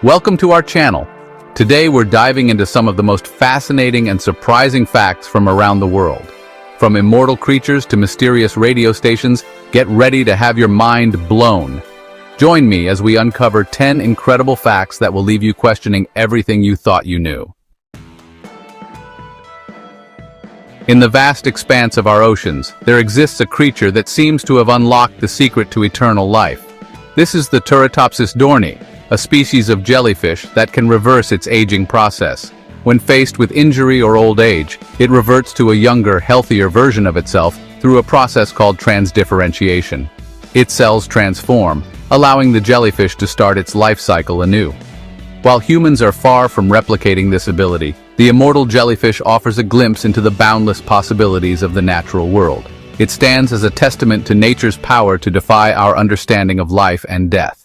Welcome to our channel. Today we're diving into some of the most fascinating and surprising facts from around the world. From immortal creatures to mysterious radio stations, get ready to have your mind blown. Join me as we uncover 10 incredible facts that will leave you questioning everything you thought you knew. In the vast expanse of our oceans, there exists a creature that seems to have unlocked the secret to eternal life. This is the Turritopsis dohrnii, a species of jellyfish that can reverse its aging process. When faced with injury or old age, it reverts to a younger, healthier version of itself through a process called transdifferentiation. Its cells transform, allowing the jellyfish to start its life cycle anew. While humans are far from replicating this ability, the immortal jellyfish offers a glimpse into the boundless possibilities of the natural world. It stands as a testament to nature's power to defy our understanding of life and death.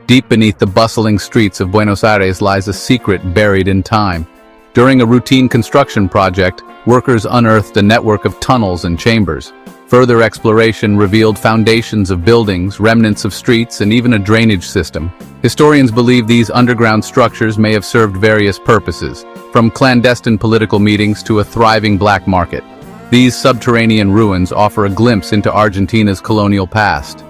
Deep beneath the bustling streets of Buenos Aires lies a secret buried in time. During a routine construction project, workers unearthed a network of tunnels and chambers. Further exploration revealed foundations of buildings, remnants of streets, and even a drainage system. Historians believe these underground structures may have served various purposes, from clandestine political meetings to a thriving black market. These subterranean ruins offer a glimpse into Argentina's colonial past.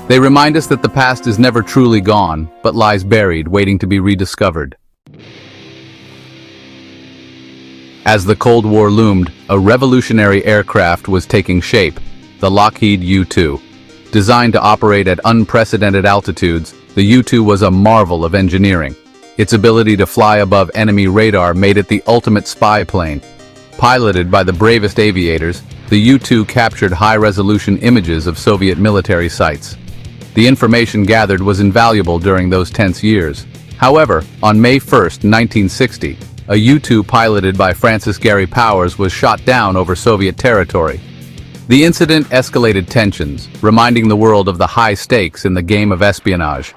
They remind us that the past is never truly gone, but lies buried, waiting to be rediscovered. As the Cold War loomed, a revolutionary aircraft was taking shape, the Lockheed U2. Designed to operate at unprecedented altitudes, the U2 was a marvel of engineering. Its ability to fly above enemy radar made it the ultimate spy plane. Piloted by the bravest aviators, the U2 captured high-resolution images of Soviet military sites. The information gathered was invaluable during those tense years. However, on May 1, 1960, a U2 piloted by Francis Gary Powers was shot down over Soviet territory. The incident escalated tensions, reminding the world of the high stakes in the game of espionage.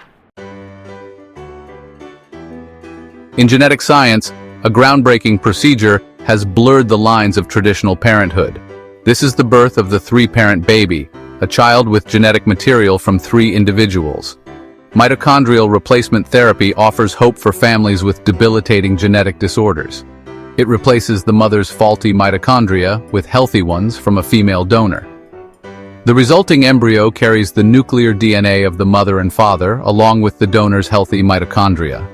In genetic science, a groundbreaking procedure has blurred the lines of traditional parenthood. This is the birth of the three-parent baby, a child with genetic material from three individuals. Mitochondrial replacement therapy offers hope for families with debilitating genetic disorders. It replaces the mother's faulty mitochondria with healthy ones from a female donor. The resulting embryo carries the nuclear DNA of the mother and father, along with the donor's healthy mitochondria.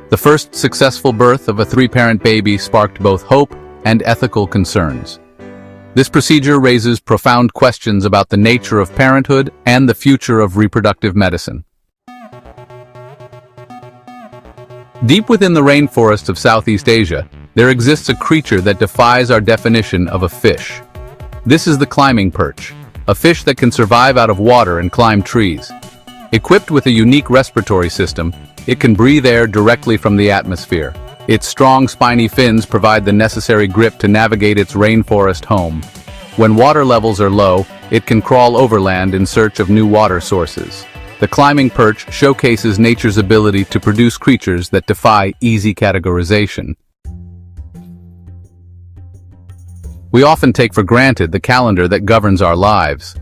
The first successful birth of a three-parent baby sparked both hope and ethical concerns. This procedure raises profound questions about the nature of parenthood and the future of reproductive medicine. Deep within the rainforest of Southeast Asia, there exists a creature that defies our definition of a fish. This is the climbing perch, a fish that can survive out of water and climb trees. Equipped with a unique respiratory system, it can breathe air directly from the atmosphere. Its strong, spiny fins provide the necessary grip to navigate its rainforest home. When water levels are low, it can crawl overland in search of new water sources. The climbing perch showcases nature's ability to produce creatures that defy easy categorization. We often take for granted the calendar that governs our lives.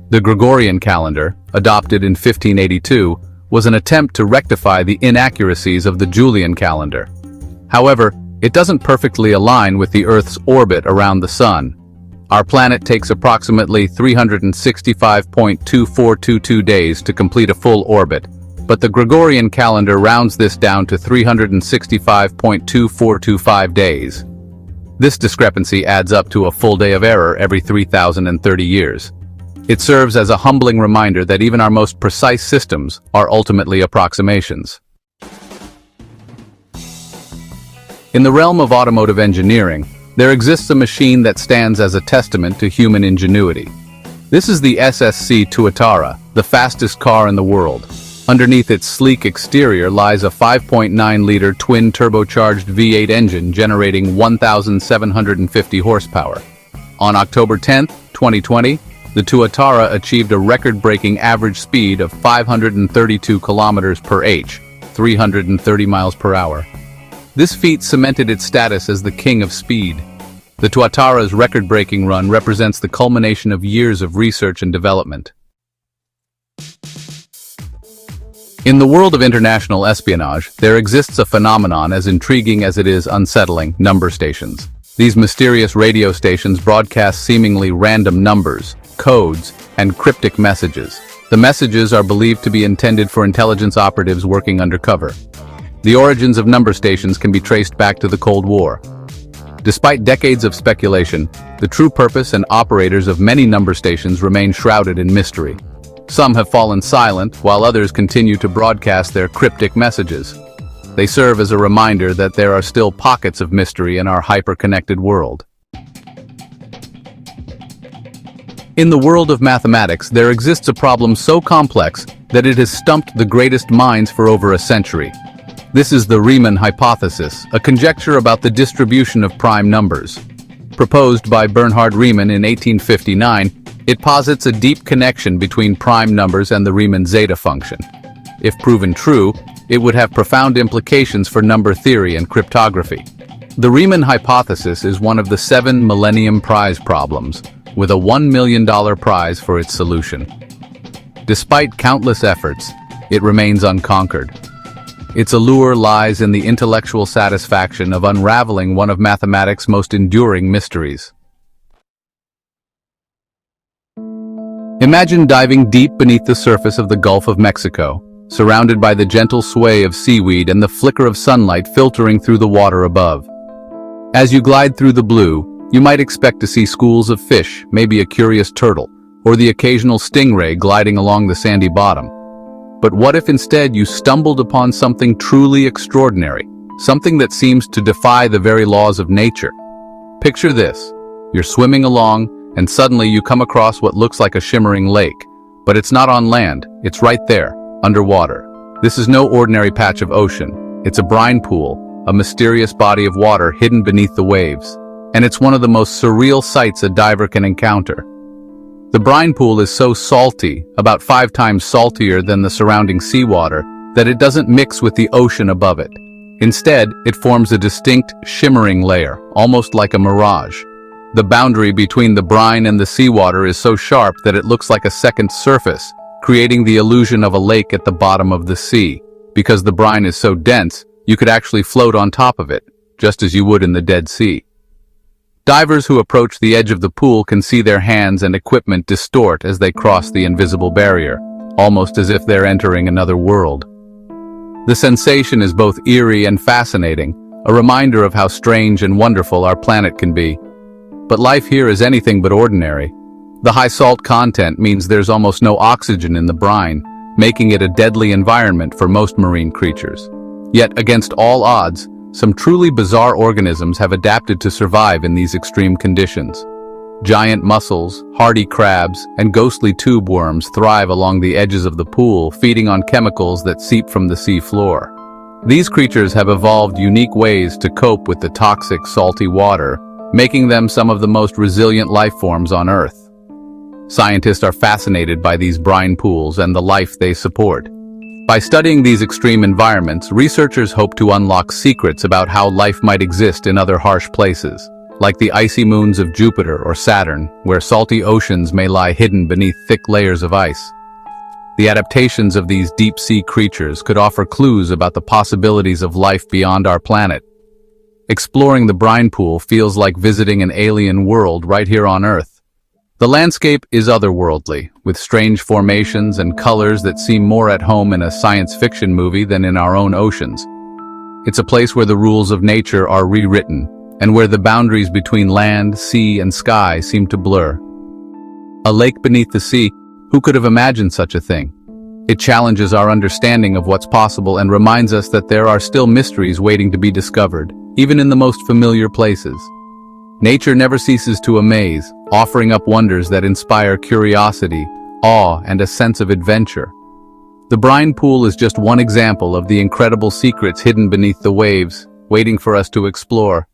The Gregorian calendar, adopted in 1582, was an attempt to rectify the inaccuracies of the Julian calendar. However, it doesn't perfectly align with the Earth's orbit around the Sun. Our planet takes approximately 365.2422 days to complete a full orbit, but the Gregorian calendar rounds this down to 365.2425 days. This discrepancy adds up to a full day of error every 3,030 years. It serves as a humbling reminder that even our most precise systems are ultimately approximations. In the realm of automotive engineering, there exists a machine that stands as a testament to human ingenuity. This is the SSC Tuatara, the fastest car in the world. Underneath its sleek exterior lies a 5.9-liter twin-turbocharged V8 engine generating 1,750 horsepower. On October 10, 2020, the Tuatara achieved a record-breaking average speed of 532 kilometers per h, 330 miles per hour. This feat cemented its status as the king of speed. The Tuatara's record-breaking run represents the culmination of years of research and development. In the world of international espionage, there exists a phenomenon as intriguing as it is unsettling: number stations. These mysterious radio stations broadcast seemingly random numbers, codes, and cryptic messages. The messages are believed to be intended for intelligence operatives working undercover. The origins of number stations can be traced back to the Cold War. Despite decades of speculation, the true purpose and operators of many number stations remain shrouded in mystery. Some have fallen silent, while others continue to broadcast their cryptic messages. They serve as a reminder that there are still pockets of mystery in our hyper-connected world. In the world of mathematics, there exists a problem so complex that it has stumped the greatest minds for over a century. This is the Riemann hypothesis, a conjecture about the distribution of prime numbers. Proposed by Bernhard Riemann in 1859, it posits a deep connection between prime numbers and the Riemann zeta function. If proven true, it would have profound implications for number theory and cryptography. The Riemann hypothesis is one of the 7 Millennium Prize problems, with a $1 million prize for its solution. Despite countless efforts, it remains unconquered. Its allure lies in the intellectual satisfaction of unraveling one of mathematics' most enduring mysteries. Imagine diving deep beneath the surface of the Gulf of Mexico, surrounded by the gentle sway of seaweed and the flicker of sunlight filtering through the water above. As you glide through the blue, you might expect to see schools of fish, maybe a curious turtle, or the occasional stingray gliding along the sandy bottom. But what if instead you stumbled upon something truly extraordinary, something that seems to defy the very laws of nature? Picture this: you're swimming along, and suddenly you come across what looks like a shimmering lake. But it's not on land, it's right there, underwater. This is no ordinary patch of ocean. It's a brine pool, a mysterious body of water hidden beneath the waves. And it's one of the most surreal sights a diver can encounter. The brine pool is so salty, about 5 times saltier than the surrounding seawater, that it doesn't mix with the ocean above it. Instead, it forms a distinct, shimmering layer, almost like a mirage. The boundary between the brine and the seawater is so sharp that it looks like a second surface, creating the illusion of a lake at the bottom of the sea. Because the brine is so dense, you could actually float on top of it, just as you would in the Dead Sea. Divers who approach the edge of the pool can see their hands and equipment distort as they cross the invisible barrier, almost as if they're entering another world. The sensation is both eerie and fascinating, a reminder of how strange and wonderful our planet can be. But life here is anything but ordinary. The high salt content means there's almost no oxygen in the brine, making it a deadly environment for most marine creatures. Yet, against all odds, some truly bizarre organisms have adapted to survive in these extreme conditions. Giant mussels, hardy crabs, and ghostly tube worms thrive along the edges of the pool, feeding on chemicals that seep from the sea floor. These creatures have evolved unique ways to cope with the toxic, salty water, making them some of the most resilient life forms on Earth. Scientists are fascinated by these brine pools and the life they support. By studying these extreme environments, researchers hope to unlock secrets about how life might exist in other harsh places, like the icy moons of Jupiter or Saturn, where salty oceans may lie hidden beneath thick layers of ice. The adaptations of these deep-sea creatures could offer clues about the possibilities of life beyond our planet. Exploring the brine pool feels like visiting an alien world right here on Earth. The landscape is otherworldly, with strange formations and colors that seem more at home in a science fiction movie than in our own oceans. It's a place where the rules of nature are rewritten, and where the boundaries between land, sea, and sky seem to blur. A lake beneath the sea, who could have imagined such a thing? It challenges our understanding of what's possible and reminds us that there are still mysteries waiting to be discovered, even in the most familiar places. Nature never ceases to amaze, offering up wonders that inspire curiosity, awe, and a sense of adventure. The brine pool is just one example of the incredible secrets hidden beneath the waves, waiting for us to explore.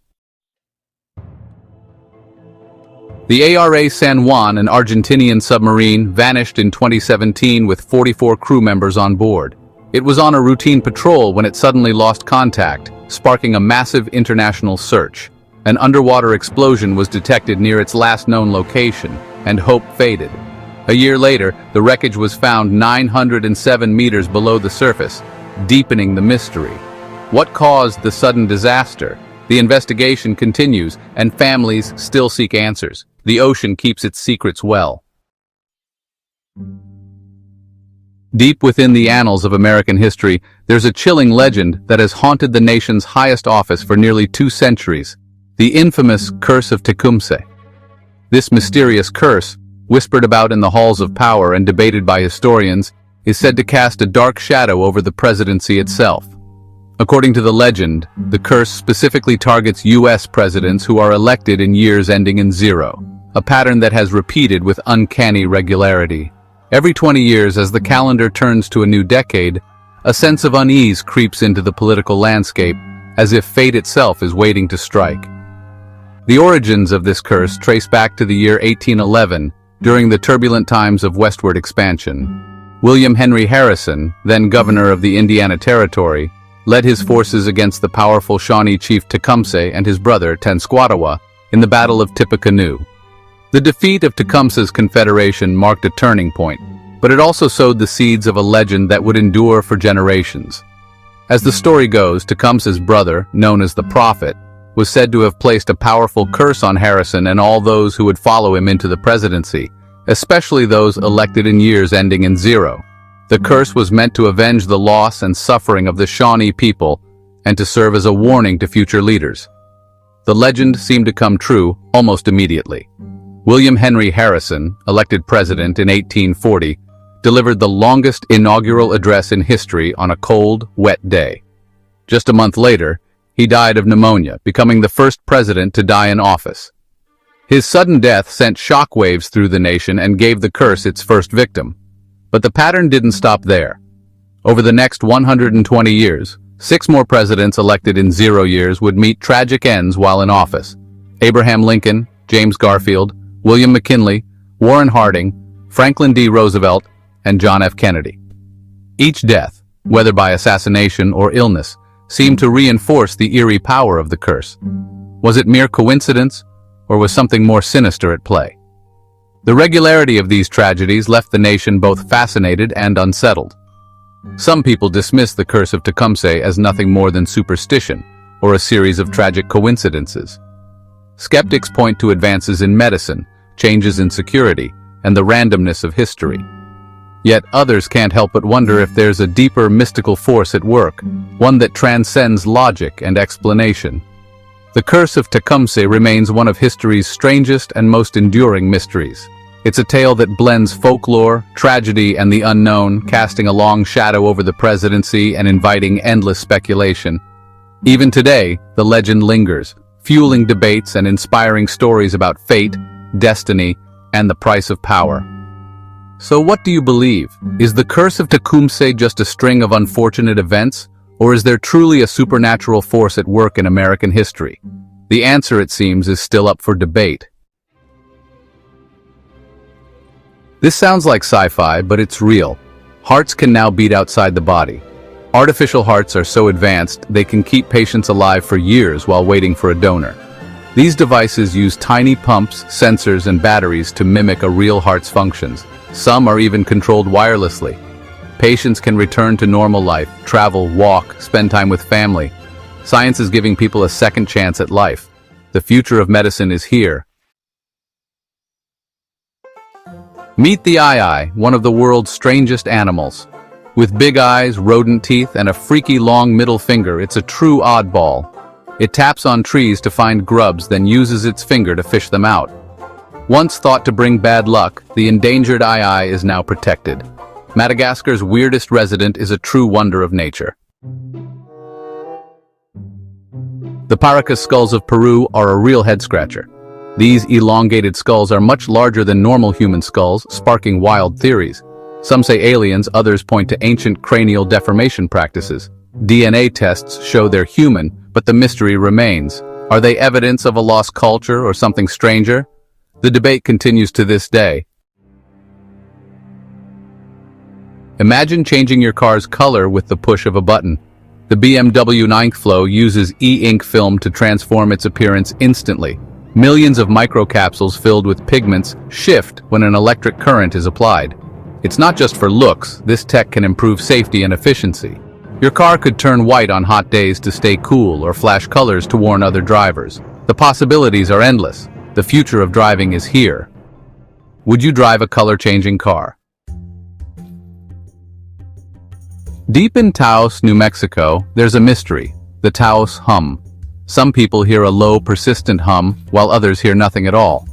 The ARA San Juan, an Argentinian submarine, vanished in 2017 with 44 crew members on board. It was on a routine patrol when it suddenly lost contact, sparking a massive international search. An underwater explosion was detected near its last known location, and hope faded. A year later, the wreckage was found 907 meters below the surface, deepening the mystery. What caused the sudden disaster? The investigation continues, and families still seek answers. The ocean keeps its secrets well. Deep within the annals of American history, there's a chilling legend that has haunted the nation's highest office for nearly 2 centuries, the infamous Curse of Tecumseh. This mysterious curse, whispered about in the halls of power and debated by historians, is said to cast a dark shadow over the presidency itself. According to the legend, the curse specifically targets U.S. presidents who are elected in years ending in 0, a pattern that has repeated with uncanny regularity. Every 20 years, as the calendar turns to a new decade, a sense of unease creeps into the political landscape, as if fate itself is waiting to strike. The origins of this curse trace back to the year 1811, during the turbulent times of westward expansion. William Henry Harrison, then governor of the Indiana Territory, led his forces against the powerful Shawnee chief Tecumseh and his brother Tenskwatawa in the Battle of Tippecanoe. The defeat of Tecumseh's confederation marked a turning point, but it also sowed the seeds of a legend that would endure for generations. As the story goes, Tecumseh's brother, known as the Prophet, was said to have placed a powerful curse on Harrison and all those who would follow him into the presidency, especially those elected in years ending in 0. The curse was meant to avenge the loss and suffering of the Shawnee people and to serve as a warning to future leaders. The legend seemed to come true almost immediately. William Henry Harrison, elected president in 1840, delivered the longest inaugural address in history on a cold, wet day. Just a month later, he died of pneumonia, becoming the first president to die in office. His sudden death sent shockwaves through the nation and gave the curse its first victim. But the pattern didn't stop there. Over the next 120 years, 6 more presidents elected in 0 years would meet tragic ends while in office. Abraham Lincoln, James Garfield, William McKinley, Warren Harding, Franklin D. Roosevelt, and John F. Kennedy. Each death, whether by assassination or illness, seemed to reinforce the eerie power of the curse. Was it mere coincidence, or was something more sinister at play? The regularity of these tragedies left the nation both fascinated and unsettled. Some people dismiss the curse of Tecumseh as nothing more than superstition, or a series of tragic coincidences. Skeptics point to advances in medicine, changes in security, and the randomness of history. Yet others can't help but wonder if there's a deeper mystical force at work, one that transcends logic and explanation. The curse of Tecumseh remains one of history's strangest and most enduring mysteries. It's a tale that blends folklore, tragedy, and the unknown, casting a long shadow over the presidency and inviting endless speculation. Even today, the legend lingers, fueling debates and inspiring stories about fate, destiny, and the price of power. So what do you believe? Is the curse of Tecumseh just a string of unfortunate events, or is there truly a supernatural force at work in American history? The answer, it seems, is still up for debate. This sounds like sci-fi, but it's real. Hearts can now beat outside the body. Artificial hearts are so advanced, they can keep patients alive for years while waiting for a donor. These devices use tiny pumps, sensors, and batteries to mimic a real heart's functions. Some are even controlled wirelessly. Patients can return to normal life, travel, walk, spend time with family. Science is giving people a second chance at life. The future of medicine is here. Meet the eye, one of the world's strangest animals. With big eyes, rodent teeth, and a freaky long middle finger, it's a true oddball. It taps on trees to find grubs, then uses its finger to fish them out. Once thought to bring bad luck, the endangered eye is now protected. Madagascar's weirdest resident is a true wonder of nature. The paracas skulls of Peru are a real head-scratcher. These elongated skulls are much larger than normal human skulls, sparking wild theories. Some say aliens, others point to ancient cranial deformation practices. DNA tests show they're human, but the mystery remains. Are they evidence of a lost culture or something stranger? The debate continues to this day. Imagine changing your car's color with the push of a button. The BMW 9 Flow uses e-ink film to transform its appearance instantly. Millions of microcapsules filled with pigments shift when an electric current is applied. It's not just for looks, this tech can improve safety and efficiency. Your car could turn white on hot days to stay cool or flash colors to warn other drivers. The possibilities are endless. The future of driving is here. Would you drive a color-changing car? Deep in Taos, New Mexico, there's a mystery, the Taos hum. Some people hear a low, persistent hum, while others hear nothing at all.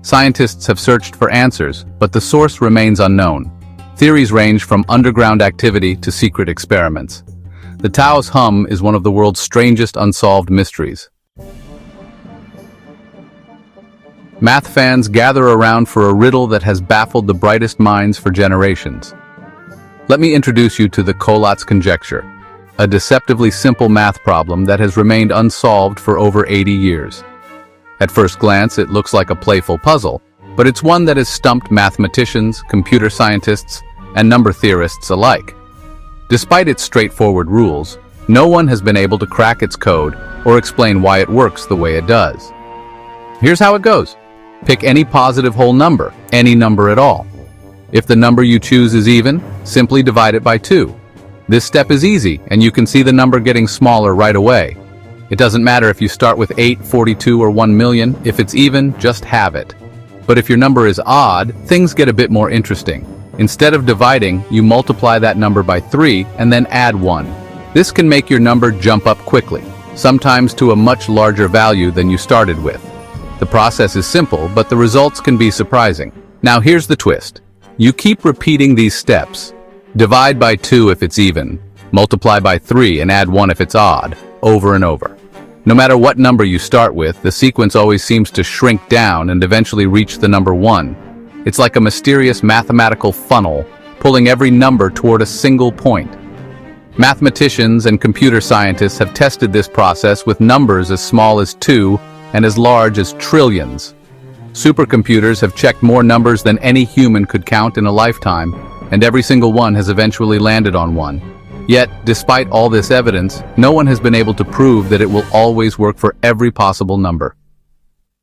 Scientists have searched for answers, but the source remains unknown. Theories range from underground activity to secret experiments. The Taos hum is one of the world's strangest unsolved mysteries. Math fans gather around for a riddle that has baffled the brightest minds for generations. Let me introduce you to the koalas conjecture, a deceptively simple math problem that has remained unsolved for over 80 years. At first glance, it looks like a playful puzzle, but it's one that has stumped mathematicians, computer scientists, and number theorists alike. Despite its straightforward rules, no one has been able to crack its code or explain why it works the way it does. Here's how it goes. Pick any positive whole number, any number at all. If the number you choose is even, simply divide it by 2. This step is easy, and you can see the number getting smaller right away. It doesn't matter if you start with 8, 42, or 1 million. If it's even, just have it. But if your number is odd, things get a bit more interesting. Instead of dividing, you multiply that number by 3 and then add 1. This can make your number jump up quickly, sometimes to a much larger value than you started with. The process is simple, but the results can be surprising. Now here's the twist. You keep repeating these steps. Divide by 2 if it's even, multiply by 3 and add 1 if it's odd, over and over. No matter what number you start with, the sequence always seems to shrink down and eventually reach the number 1. It's like a mysterious mathematical funnel, pulling every number toward a single point. Mathematicians and computer scientists have tested this process with numbers as small as 2 and as large as trillions. Supercomputers have checked more numbers than any human could count in a lifetime, and every single one has eventually landed on 1. Yet, despite all this evidence, no one has been able to prove that it will always work for every possible number.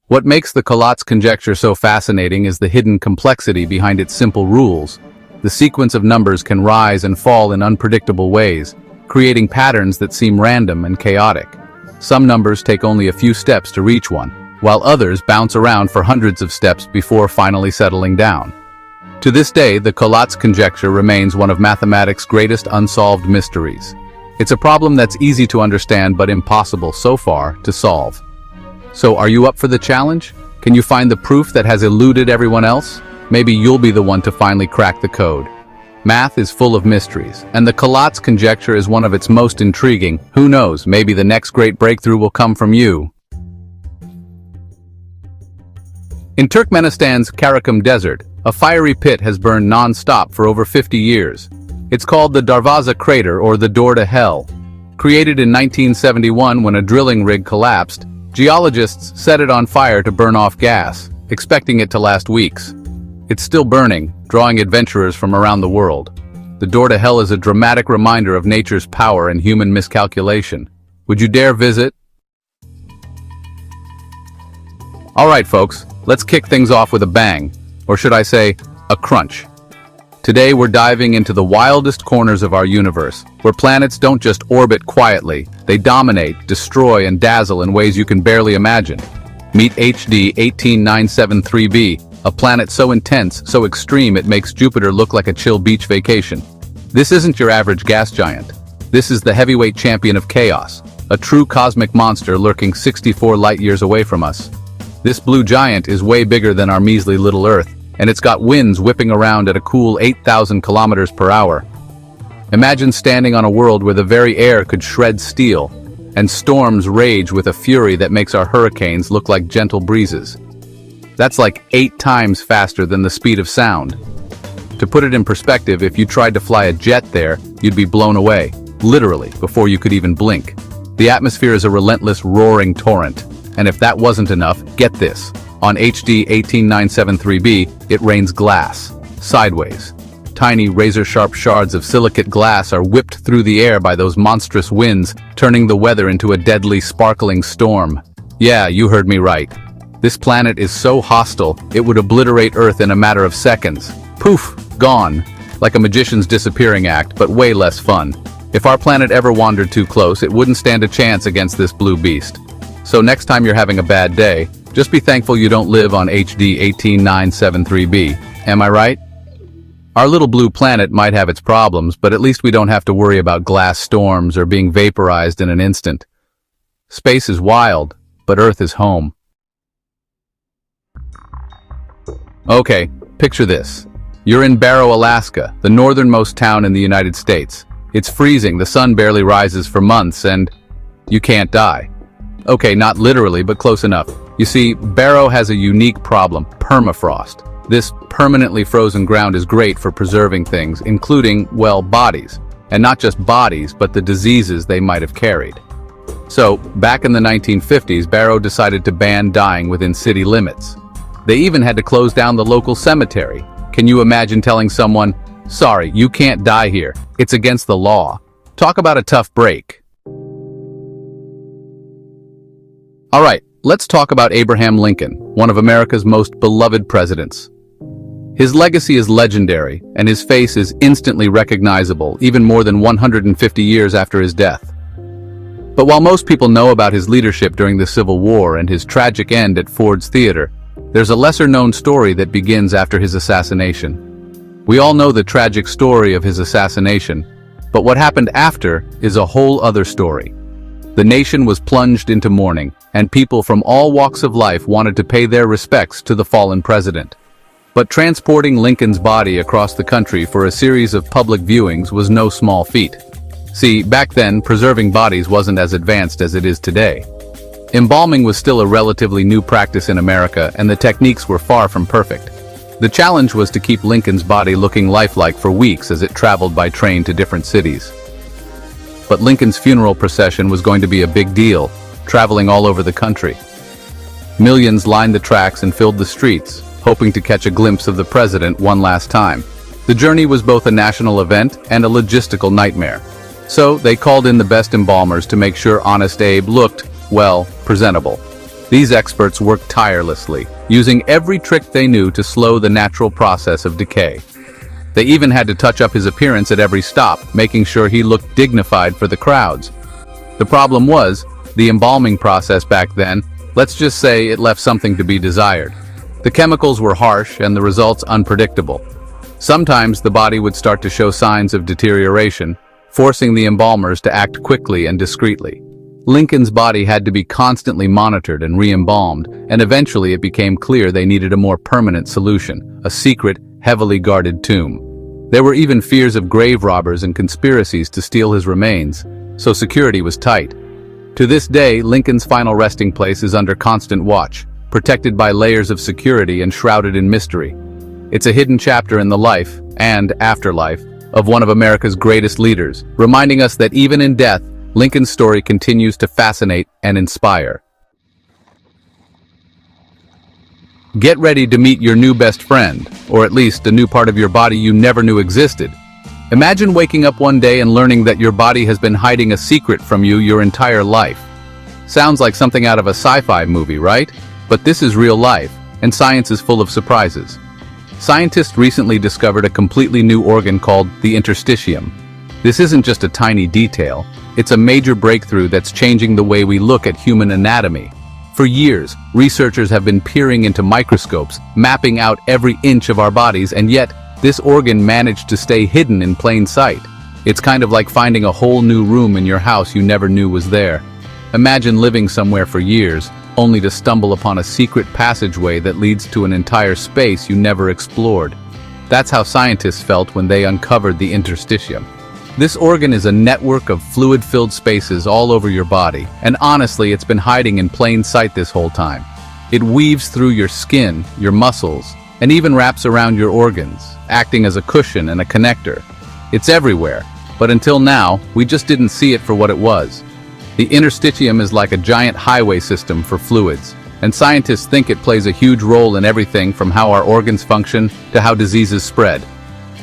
What makes the koalas conjecture so fascinating is the hidden complexity behind its simple rules. The sequence of numbers can rise and fall in unpredictable ways, creating patterns that seem random and chaotic. Some numbers take only a few steps to reach one, while others bounce around for hundreds of steps before finally settling down. To this day, the koalas conjecture remains one of mathematics' greatest unsolved mysteries. It's a problem that's easy to understand but impossible so far to solve. So are you up for the challenge? Can you find the proof that has eluded everyone else? Maybe you'll be the one to finally crack the code. Math is full of mysteries, and the koalas conjecture is one of its most intriguing. Who knows, maybe the next great breakthrough will come from you. In Turkmenistan's Karakum Desert, a fiery pit has burned non-stop for over 50 years. It's called the Darvaza Crater, or the Door to Hell. Created in 1971 when a drilling rig collapsed, geologists set it on fire to burn off gas, expecting it to last weeks. It's still burning, drawing adventurers from around the world. The Door to Hell is a dramatic reminder of nature's power and human miscalculation. Would you dare visit? Alright folks, let's kick things off with a bang, or should I say, a crunch. Today we're diving into the wildest corners of our universe, where planets don't just orbit quietly, they dominate, destroy, and dazzle in ways you can barely imagine. Meet HD 18973b, a planet so intense, so extreme it makes Jupiter look like a chill beach vacation. This isn't your average gas giant. This is the heavyweight champion of chaos, a true cosmic monster lurking 64 light-years away from us. This blue giant is way bigger than our measly little Earth, and it's got winds whipping around at a cool 8,000 kilometers per hour. Imagine standing on a world where the very air could shred steel, and storms rage with a fury that makes our hurricanes look like gentle breezes. That's like 8 times faster than the speed of sound. To put it in perspective, if you tried to fly a jet there, you'd be blown away, literally, before you could even blink. The atmosphere is a relentless, roaring torrent. And if that wasn't enough, get this. On HD 18973b, it rains glass, sideways. Tiny razor-sharp shards of silicate glass are whipped through the air by those monstrous winds, turning the weather into a deadly, sparkling storm. Yeah, you heard me right. This planet is so hostile, it would obliterate Earth in a matter of seconds. Poof, gone. Like a magician's disappearing act, but way less fun. If our planet ever wandered too close, it wouldn't stand a chance against this blue beast. So next time you're having a bad day, just be thankful you don't live on HD 18973b. Am I right? Our little blue planet might have its problems, but at least we don't have to worry about glass storms or being vaporized in an instant. Space is wild, but Earth is home. Okay, picture this. You're in Barrow, Alaska, the northernmost town in the United States. It's freezing, the sun barely rises for months, and you can't die. Okay, not literally, but close enough. You see, Barrow has a unique problem, permafrost. This permanently frozen ground is great for preserving things, including, well, bodies. And not just bodies, but the diseases they might have carried. So, back in the 1950s, Barrow decided to ban dying within city limits. They even had to close down the local cemetery. Can you imagine telling someone, sorry, you can't die here, it's against the law? Talk about a tough break. Alright, let's talk about Abraham Lincoln, one of America's most beloved presidents. His legacy is legendary, and his face is instantly recognizable, even more than 150 years after his death. But while most people know about his leadership during the Civil War and his tragic end at Ford's Theater, there's a lesser-known story that begins after his assassination. We all know the tragic story of his assassination, but what happened after is a whole other story. The nation was plunged into mourning, and people from all walks of life wanted to pay their respects to the fallen president. But transporting Lincoln's body across the country for a series of public viewings was no small feat. See, back then, preserving bodies wasn't as advanced as it is today. Embalming was still a relatively new practice in America, and the techniques were far from perfect. The challenge was to keep Lincoln's body looking lifelike for weeks as it traveled by train to different cities. But Lincoln's funeral procession was going to be a big deal, traveling all over the country. Millions lined the tracks and filled the streets, hoping to catch a glimpse of the president one last time. The journey was both a national event and a logistical nightmare. So they called in the best embalmers to make sure Honest Abe looked, well, presentable. These experts worked tirelessly, using every trick they knew to slow the natural process of decay. They even had to touch up his appearance at every stop, making sure he looked dignified for the crowds. The problem was, the embalming process back then, let's just say it left something to be desired. The chemicals were harsh and the results unpredictable. Sometimes the body would start to show signs of deterioration, forcing the embalmers to act quickly and discreetly. Lincoln's body had to be constantly monitored and re-embalmed, and eventually it became clear they needed a more permanent solution, a secret, heavily guarded tomb. There were even fears of grave robbers and conspiracies to steal his remains, so security was tight. To this day, Lincoln's final resting place is under constant watch, protected by layers of security and shrouded in mystery. It's a hidden chapter in the life, and afterlife, of one of America's greatest leaders, reminding us that even in death, Lincoln's story continues to fascinate and inspire. Get ready to meet your new best friend, or at least a new part of your body you never knew existed. Imagine waking up one day and learning that your body has been hiding a secret from you your entire life. Sounds like something out of a sci-fi movie, right? But this is real life, and science is full of surprises. Scientists recently discovered a completely new organ called the interstitium. This isn't just a tiny detail, it's a major breakthrough that's changing the way we look at human anatomy. For years, researchers have been peering into microscopes, mapping out every inch of our bodies, and yet, this organ managed to stay hidden in plain sight. It's kind of like finding a whole new room in your house you never knew was there. Imagine living somewhere for years, only to stumble upon a secret passageway that leads to an entire space you never explored. That's how scientists felt when they uncovered the interstitium. This organ is a network of fluid-filled spaces all over your body, and honestly, it's been hiding in plain sight this whole time. It weaves through your skin, your muscles, and even wraps around your organs, acting as a cushion and a connector. It's everywhere, but until now, we just didn't see it for what it was. The interstitium is like a giant highway system for fluids, and scientists think it plays a huge role in everything from how our organs function to how diseases spread.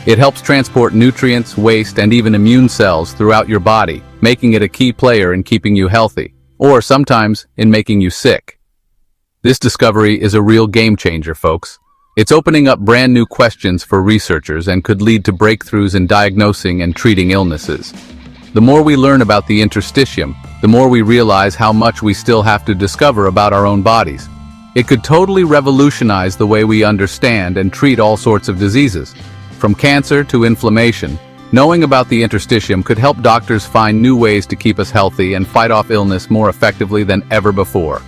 It helps transport nutrients, waste, and even immune cells throughout your body, making it a key player in keeping you healthy, or sometimes in making you sick. This discovery is a real game changer, folks. It's opening up brand new questions for researchers and could lead to breakthroughs in diagnosing and treating illnesses. The more we learn about the interstitium, the more we realize how much we still have to discover about our own bodies. It could totally revolutionize the way we understand and treat all sorts of diseases. From cancer to inflammation, knowing about the interstitium could help doctors find new ways to keep us healthy and fight off illness more effectively than ever before.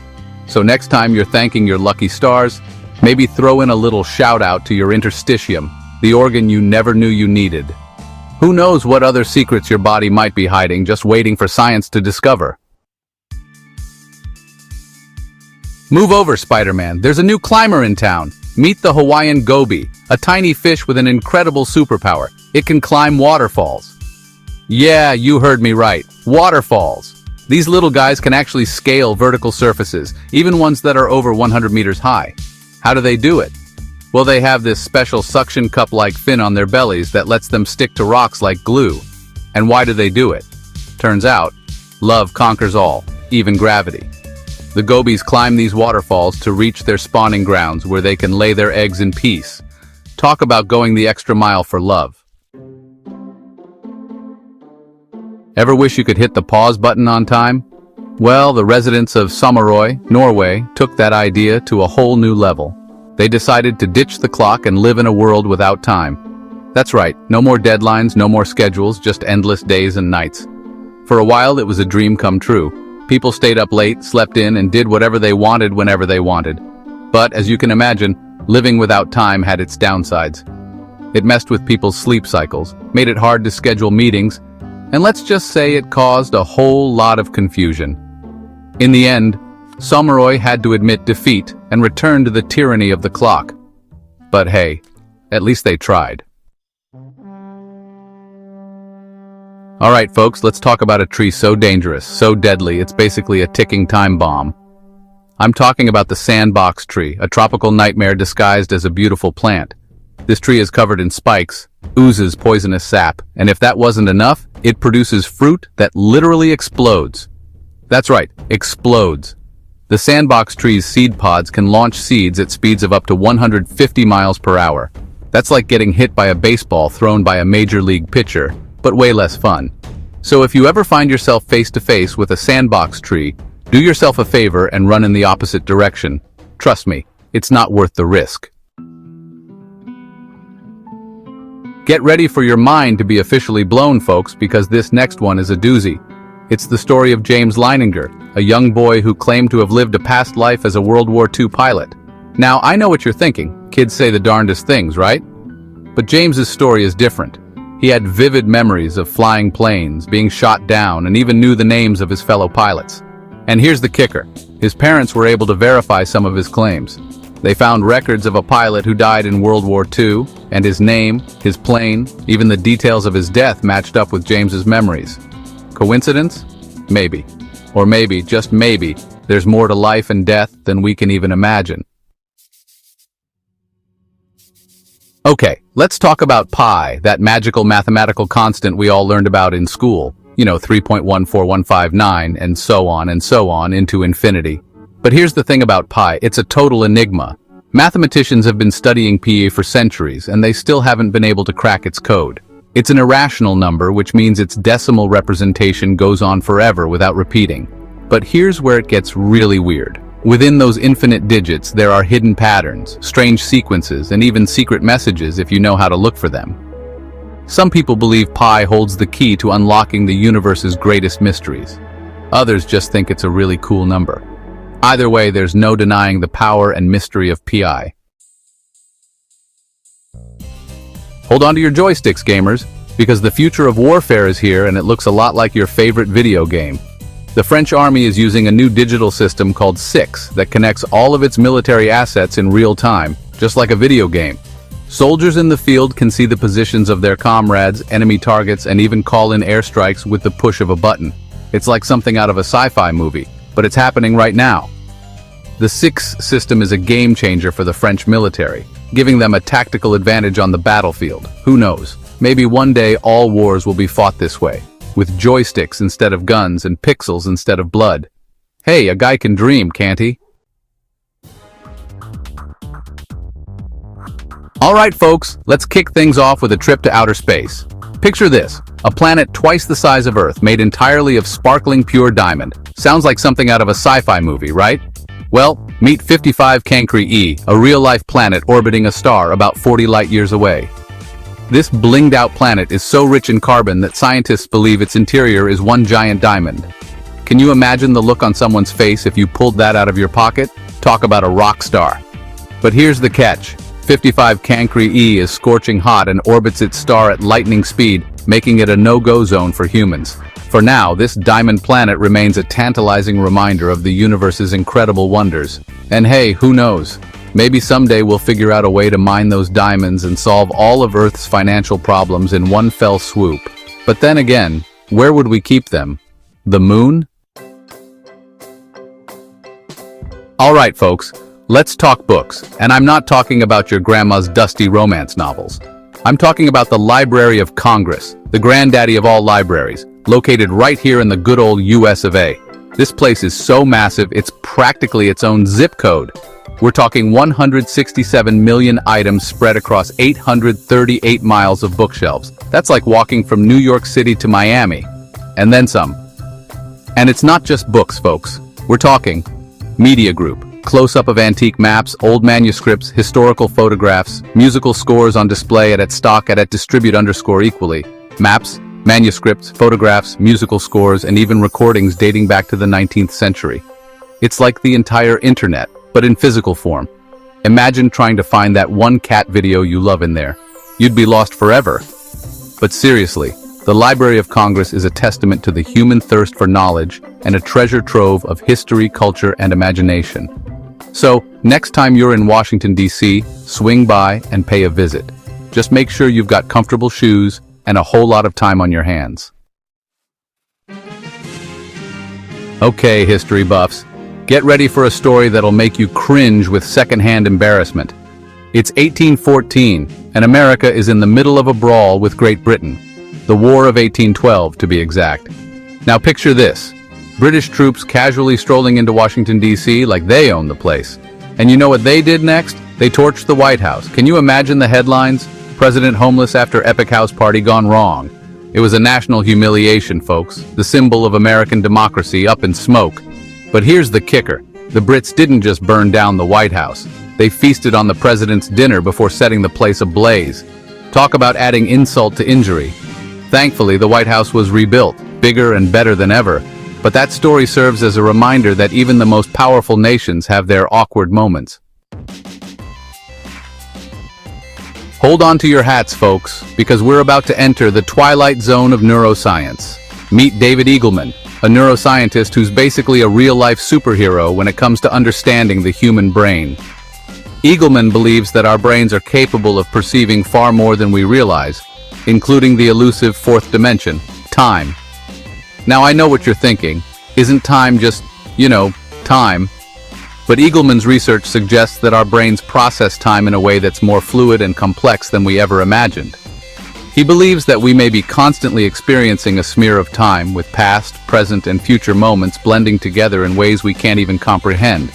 So next time you're thanking your lucky stars, maybe throw in a little shout out to your interstitium, the organ you never knew you needed. Who knows what other secrets your body might be hiding, just waiting for science to discover. Move over, Spider-Man. There's a new climber in town. Meet the Hawaiian goby, a tiny fish with an incredible superpower. It can climb waterfalls. Yeah, you heard me right. Waterfalls. These little guys can actually scale vertical surfaces, even ones that are over 100 meters high. How do they do it? Well, they have this special suction cup-like fin on their bellies that lets them stick to rocks like glue. And why do they do it? Turns out, love conquers all, even gravity. The gobies climb these waterfalls to reach their spawning grounds where they can lay their eggs in peace. Talk about going the extra mile for love. Ever wish you could hit the pause button on time? Well, the residents of Sumarøy, Norway, took that idea to a whole new level. They decided to ditch the clock and live in a world without time. That's right, no more deadlines, no more schedules, just endless days and nights. For a while, it was a dream come true. People stayed up late, slept in, and did whatever they wanted whenever they wanted. But, as you can imagine, living without time had its downsides. It messed with people's sleep cycles, made it hard to schedule meetings, and let's just say it caused a whole lot of confusion. In the end, Sumarøy had to admit defeat and return to the tyranny of the clock. But hey, at least they tried. Alright folks, let's talk about a tree so dangerous, so deadly, it's basically a ticking time bomb. I'm talking about the sandbox tree, a tropical nightmare disguised as a beautiful plant. This tree is covered in spikes, oozes poisonous sap, and if that wasn't enough, it produces fruit that literally explodes. That's right, explodes. The sandbox tree's seed pods can launch seeds at speeds of up to 150 miles per hour. That's like getting hit by a baseball thrown by a major league pitcher, but way less fun. So if you ever find yourself face to face with a sandbox tree, do yourself a favor and run in the opposite direction. Trust me, it's not worth the risk. Get ready for your mind to be officially blown, folks, because this next one is a doozy. It's the story of James Leininger, a young boy who claimed to have lived a past life as a World War II pilot. Now, I know what you're thinking. Kids say the darndest things, right? But James's story is different. He had vivid memories of flying planes, being shot down, and even knew the names of his fellow pilots. And here's the kicker. His parents were able to verify some of his claims. They found records of a pilot who died in World War II, and his name, his plane, even the details of his death matched up with James's memories. Coincidence? Maybe. Or maybe, just maybe, there's more to life and death than we can even imagine. Okay, let's talk about pi, that magical mathematical constant we all learned about in school. 3.14159 and so on into infinity. But here's the thing about pi, it's a total enigma. Mathematicians have been studying pi for centuries, and they still haven't been able to crack its code. It's an irrational number, which means its decimal representation goes on forever without repeating. But here's where it gets really weird. Within those infinite digits, there are hidden patterns, strange sequences, and even secret messages if you know how to look for them. Some people believe pi holds the key to unlocking the universe's greatest mysteries. Others just think it's a really cool number. Either way, there's no denying the power and mystery of pi. Hold on to your joysticks, gamers, because the future of warfare is here and it looks a lot like your favorite video game. The French army is using a new digital system called SIX that connects all of its military assets in real time, just like a video game. Soldiers in the field can see the positions of their comrades, enemy targets, and even call in airstrikes with the push of a button. It's like something out of a sci-fi movie, but it's happening right now. The SIX system is a game changer for the French military, giving them a tactical advantage on the battlefield. Who knows? Maybe one day all wars will be fought this way, with joysticks instead of guns and pixels instead of blood. Hey, a guy can dream, can't he? Alright folks, let's kick things off with a trip to outer space. Picture this, a planet twice the size of Earth made entirely of sparkling pure diamond. Sounds like something out of a sci-fi movie, right? Well, meet 55 Cancri E, a real-life planet orbiting a star about 40 light-years away. This blinged-out planet is so rich in carbon that scientists believe its interior is one giant diamond. Can you imagine the look on someone's face if you pulled that out of your pocket? Talk about a rock star. But here's the catch. 55 Cancri E is scorching hot and orbits its star at lightning speed, making it a no-go zone for humans. For now, this diamond planet remains a tantalizing reminder of the universe's incredible wonders. And hey, who knows? Maybe someday we'll figure out a way to mine those diamonds and solve all of Earth's financial problems in one fell swoop. But then again, where would we keep them? The moon? Alright folks, let's talk books, and I'm not talking about your grandma's dusty romance novels. I'm talking about the Library of Congress, the granddaddy of all libraries, located right here in the good old US of A. This place is so massive, it's practically its own zip code. We're talking 167 million items spread across 838 miles of bookshelves. That's like walking from New York City to Miami, and then some. And it's not just books, folks. We're talking media group. Close-up of antique maps, old manuscripts, historical photographs, musical scores on display at stock at distribute_equally. Maps, manuscripts, photographs, musical scores, and even recordings dating back to the 19th century. It's like the entire internet, but in physical form. Imagine trying to find that one cat video you love in there. You'd be lost forever. But seriously, the Library of Congress is a testament to the human thirst for knowledge and a treasure trove of history, culture, and imagination. So, next time you're in Washington, D.C., swing by and pay a visit. Just make sure you've got comfortable shoes and a whole lot of time on your hands. Okay, history buffs, get ready for a story that'll make you cringe with secondhand embarrassment. It's 1814, and America is in the middle of a brawl with Great Britain. The War of 1812, to be exact. Now picture this. British troops casually strolling into Washington, D.C. like they own the place. And you know what they did next? They torched the White House. Can you imagine the headlines? President homeless after epic house party gone wrong. It was a national humiliation, folks. The symbol of American democracy up in smoke. But here's the kicker. The Brits didn't just burn down the White House. They feasted on the president's dinner before setting the place ablaze. Talk about adding insult to injury. Thankfully, the White House was rebuilt, bigger and better than ever. But that story serves as a reminder that even the most powerful nations have their awkward moments. Hold on to your hats, folks, because we're about to enter the twilight zone of neuroscience. Meet David Eagleman, a neuroscientist who's basically a real-life superhero when it comes to understanding the human brain. Eagleman believes that our brains are capable of perceiving far more than we realize, including the elusive fourth dimension, time. Now I know what you're thinking. Isn't time just, time? But Eagleman's research suggests that our brains process time in a way that's more fluid and complex than we ever imagined. He believes that we may be constantly experiencing a smear of time, with past, present, and future moments blending together in ways we can't even comprehend.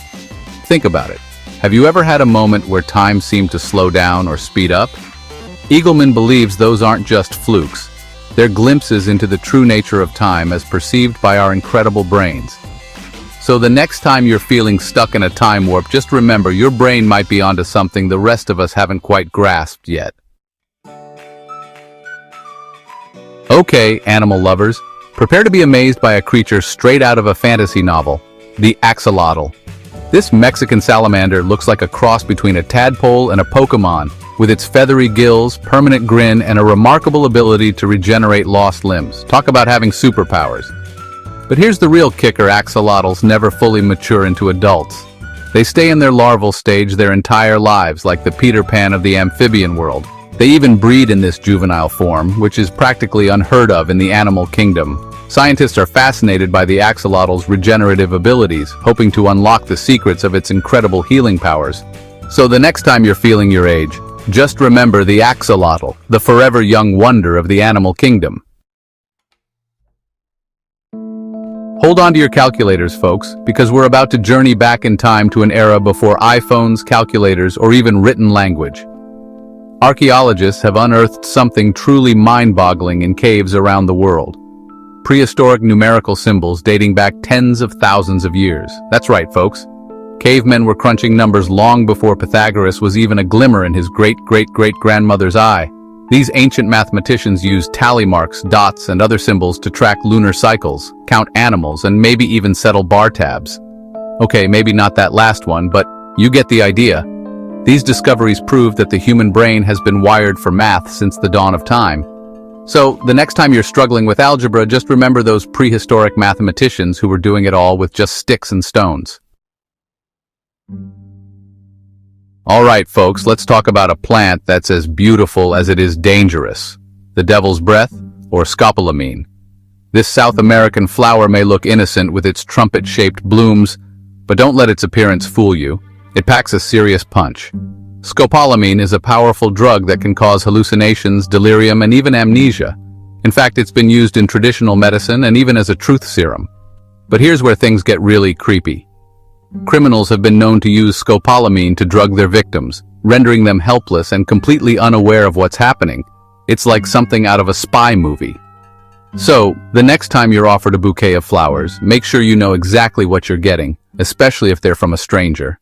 Think about it. Have you ever had a moment where time seemed to slow down or speed up? Eagleman believes those aren't just flukes. They're glimpses into the true nature of time as perceived by our incredible brains. So the next time you're feeling stuck in a time warp, just remember your brain might be onto something the rest of us haven't quite grasped yet. Okay, animal lovers, prepare to be amazed by a creature straight out of a fantasy novel, the axolotl. This Mexican salamander looks like a cross between a tadpole and a Pokemon, with its feathery gills, permanent grin, and a remarkable ability to regenerate lost limbs. Talk about having superpowers. But here's the real kicker: axolotls never fully mature into adults. They stay in their larval stage their entire lives, like the Peter Pan of the amphibian world. They even breed in this juvenile form, which is practically unheard of in the animal kingdom. Scientists are fascinated by the axolotl's regenerative abilities, hoping to unlock the secrets of its incredible healing powers. So the next time you're feeling your age, just remember the axolotl, the forever young wonder of the animal kingdom. Hold on to your calculators, folks, because we're about to journey back in time to an era before iPhones, calculators, or even written language. Archaeologists have unearthed something truly mind-boggling in caves around the world. Prehistoric numerical symbols dating back tens of thousands of years. That's right, folks. Cavemen were crunching numbers long before Pythagoras was even a glimmer in his great-great-great-grandmother's eye. These ancient mathematicians used tally marks, dots, and other symbols to track lunar cycles, count animals, and maybe even settle bar tabs. Okay, maybe not that last one, but you get the idea. These discoveries prove that the human brain has been wired for math since the dawn of time. So, the next time you're struggling with algebra, just remember those prehistoric mathematicians who were doing it all with just sticks and stones. Alright folks, let's talk about a plant that's as beautiful as it is dangerous. The devil's breath, or scopolamine. This South American flower may look innocent with its trumpet-shaped blooms, but don't let its appearance fool you. It packs a serious punch. Scopolamine is a powerful drug that can cause hallucinations, delirium, and even amnesia. In fact, it's been used in traditional medicine and even as a truth serum. But here's where things get really creepy. Criminals have been known to use scopolamine to drug their victims, rendering them helpless and completely unaware of what's happening. It's like something out of a spy movie. So, the next time you're offered a bouquet of flowers, make sure you know exactly what you're getting, especially if they're from a stranger.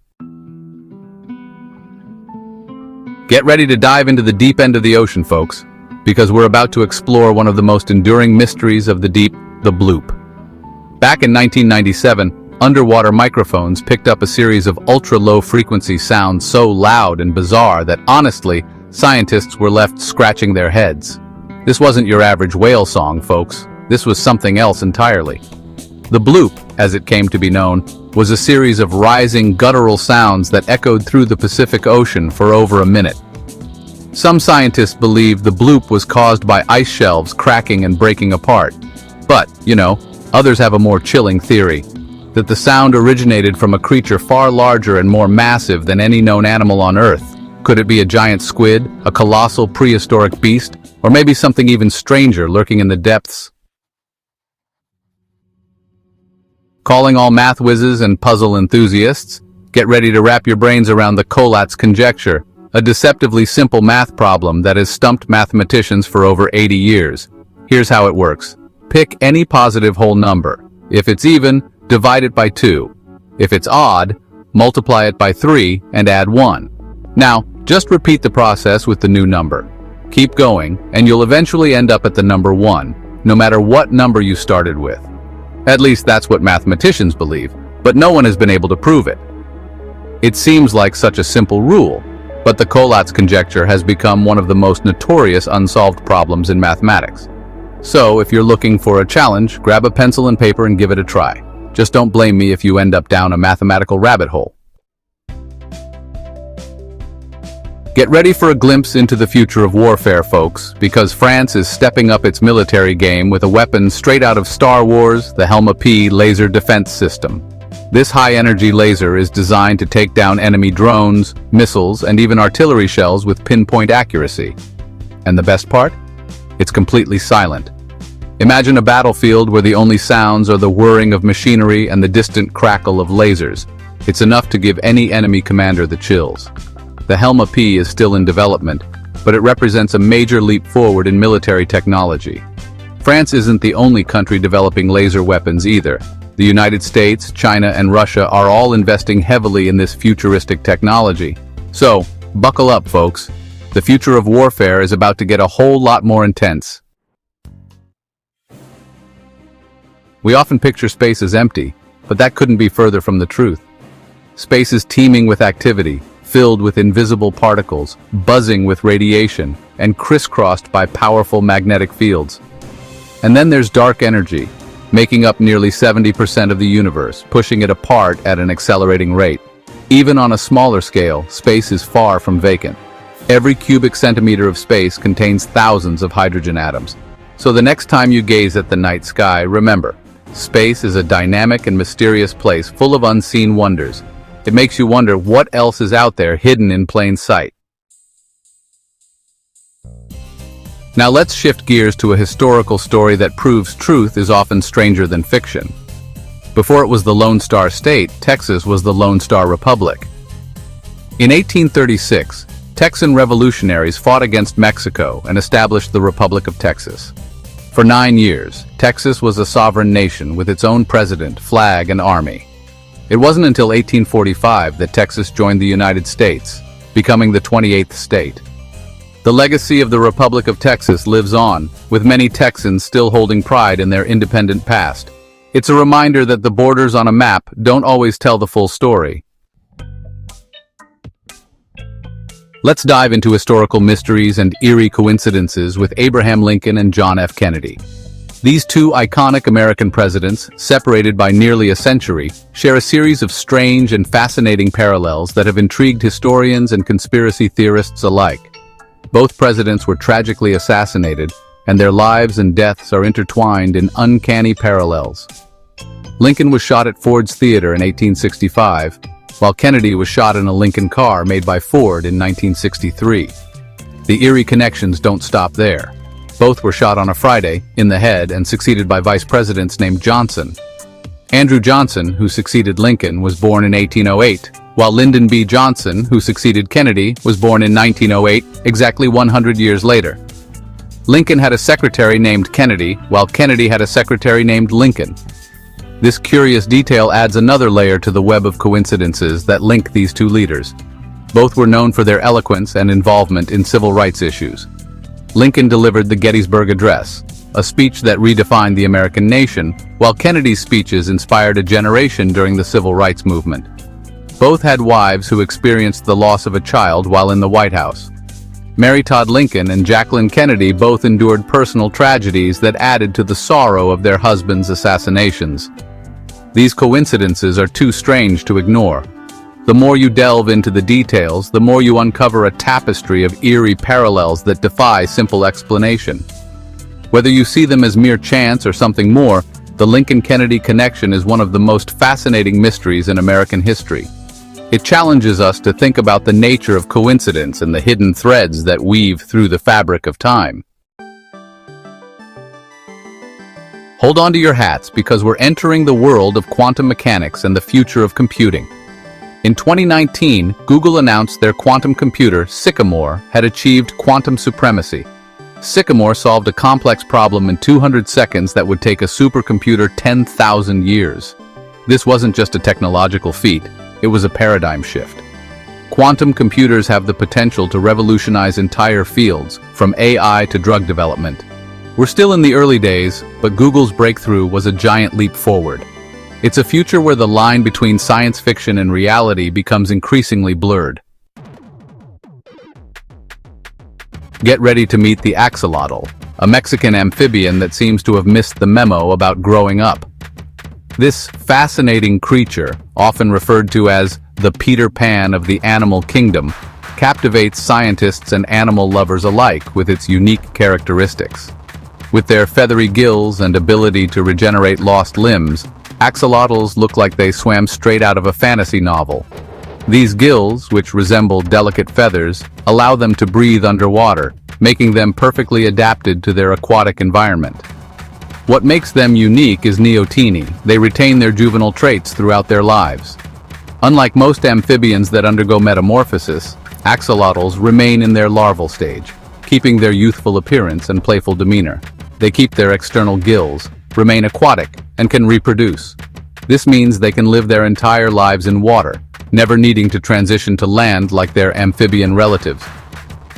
Get ready to dive into the deep end of the ocean, folks, because we're about to explore one of the most enduring mysteries of the deep, the bloop. Back in 1997, underwater microphones picked up a series of ultra-low frequency sounds so loud and bizarre that, honestly, scientists were left scratching their heads. This wasn't your average whale song, folks. This was something else entirely. The bloop, as it came to be known, was a series of rising guttural sounds that echoed through the Pacific Ocean for over a minute. Some scientists believe the bloop was caused by ice shelves cracking and breaking apart. But, others have a more chilling theory, that the sound originated from a creature far larger and more massive than any known animal on Earth. Could it be a giant squid, a colossal prehistoric beast, or maybe something even stranger lurking in the depths? Calling all math whizzes and puzzle enthusiasts, get ready to wrap your brains around the koalas conjecture, a deceptively simple math problem that has stumped mathematicians for over 80 years. Here's how it works. Pick any positive whole number. If it's even, divide it by 2. If it's odd, multiply it by 3 and add 1. Now, just repeat the process with the new number. Keep going, and you'll eventually end up at the number 1, no matter what number you started with. At least that's what mathematicians believe, but no one has been able to prove it. It seems like such a simple rule, but the koalas conjecture has become one of the most notorious unsolved problems in mathematics. So, if you're looking for a challenge, grab a pencil and paper and give it a try. Just don't blame me if you end up down a mathematical rabbit hole. Get ready for a glimpse into the future of warfare, folks, because France is stepping up its military game with a weapon straight out of Star Wars, the Helma P laser defense system. This high-energy laser is designed to take down enemy drones, missiles, and even artillery shells with pinpoint accuracy. And the best part? It's completely silent. Imagine a battlefield where the only sounds are the whirring of machinery and the distant crackle of lasers. It's enough to give any enemy commander the chills. The Helma P is still in development, but it represents a major leap forward in military technology. France isn't the only country developing laser weapons either. The United States, China, and Russia are all investing heavily in this futuristic technology. So, buckle up, folks. The future of warfare is about to get a whole lot more intense. We often picture space as empty, but that couldn't be further from the truth. Space is teeming with activity, filled with invisible particles, buzzing with radiation, and crisscrossed by powerful magnetic fields. And then there's dark energy, making up nearly 70% of the universe, pushing it apart at an accelerating rate. Even on a smaller scale, space is far from vacant. Every cubic centimeter of space contains thousands of hydrogen atoms. So the next time you gaze at the night sky, remember, space is a dynamic and mysterious place full of unseen wonders. It makes you wonder what else is out there hidden in plain sight. Now let's shift gears to a historical story that proves truth is often stranger than fiction. Before it was the Lone Star State, Texas was the Lone Star Republic. In 1836, Texan revolutionaries fought against Mexico and established the Republic of Texas. For 9 years, Texas was a sovereign nation with its own president, flag, and army. It wasn't until 1845 that Texas joined the United States, becoming the 28th state. The legacy of the Republic of Texas lives on, with many Texans still holding pride in their independent past. It's a reminder that the borders on a map don't always tell the full story. Let's dive into historical mysteries and eerie coincidences with Abraham Lincoln and John F. Kennedy. These two iconic American presidents, separated by nearly a century, share a series of strange and fascinating parallels that have intrigued historians and conspiracy theorists alike. Both presidents were tragically assassinated, and their lives and deaths are intertwined in uncanny parallels. Lincoln was shot at Ford's Theater in 1865, while Kennedy was shot in a Lincoln car made by Ford in 1963. The eerie connections don't stop there. Both were shot on a Friday, in the head, and succeeded by vice presidents named Johnson. Andrew Johnson, who succeeded Lincoln, was born in 1808, while Lyndon B. Johnson, who succeeded Kennedy, was born in 1908, exactly 100 years later. Lincoln had a secretary named Kennedy, while Kennedy had a secretary named Lincoln. This curious detail adds another layer to the web of coincidences that link these two leaders. Both were known for their eloquence and involvement in civil rights issues. Lincoln delivered the Gettysburg Address, a speech that redefined the American nation, while Kennedy's speeches inspired a generation during the civil rights movement. Both had wives who experienced the loss of a child while in the White House. Mary Todd Lincoln and Jacqueline Kennedy both endured personal tragedies that added to the sorrow of their husbands' assassinations. These coincidences are too strange to ignore. The more you delve into the details, the more you uncover a tapestry of eerie parallels that defy simple explanation. Whether you see them as mere chance or something more, the Lincoln-Kennedy connection is one of the most fascinating mysteries in American history. It challenges us to think about the nature of coincidence and the hidden threads that weave through the fabric of time. Hold on to your hats because we're entering the world of quantum mechanics and the future of computing. In 2019, Google announced their quantum computer, Sycamore, had achieved quantum supremacy. Sycamore solved a complex problem in 200 seconds that would take a supercomputer 10,000 years. This wasn't just a technological feat, it was a paradigm shift. Quantum computers have the potential to revolutionize entire fields, from AI to drug development. We're still in the early days, but Google's breakthrough was a giant leap forward. It's a future where the line between science fiction and reality becomes increasingly blurred. Get ready to meet the axolotl, a Mexican amphibian that seems to have missed the memo about growing up. This fascinating creature, often referred to as the Peter Pan of the animal kingdom, captivates scientists and animal lovers alike with its unique characteristics. With their feathery gills and ability to regenerate lost limbs, axolotls look like they swam straight out of a fantasy novel. These gills, which resemble delicate feathers, allow them to breathe underwater, making them perfectly adapted to their aquatic environment. What makes them unique is neoteny. They retain their juvenile traits throughout their lives. Unlike most amphibians that undergo metamorphosis, axolotls remain in their larval stage, keeping their youthful appearance and playful demeanor. They keep their external gills, remain aquatic, and can reproduce. This means they can live their entire lives in water, never needing to transition to land like their amphibian relatives.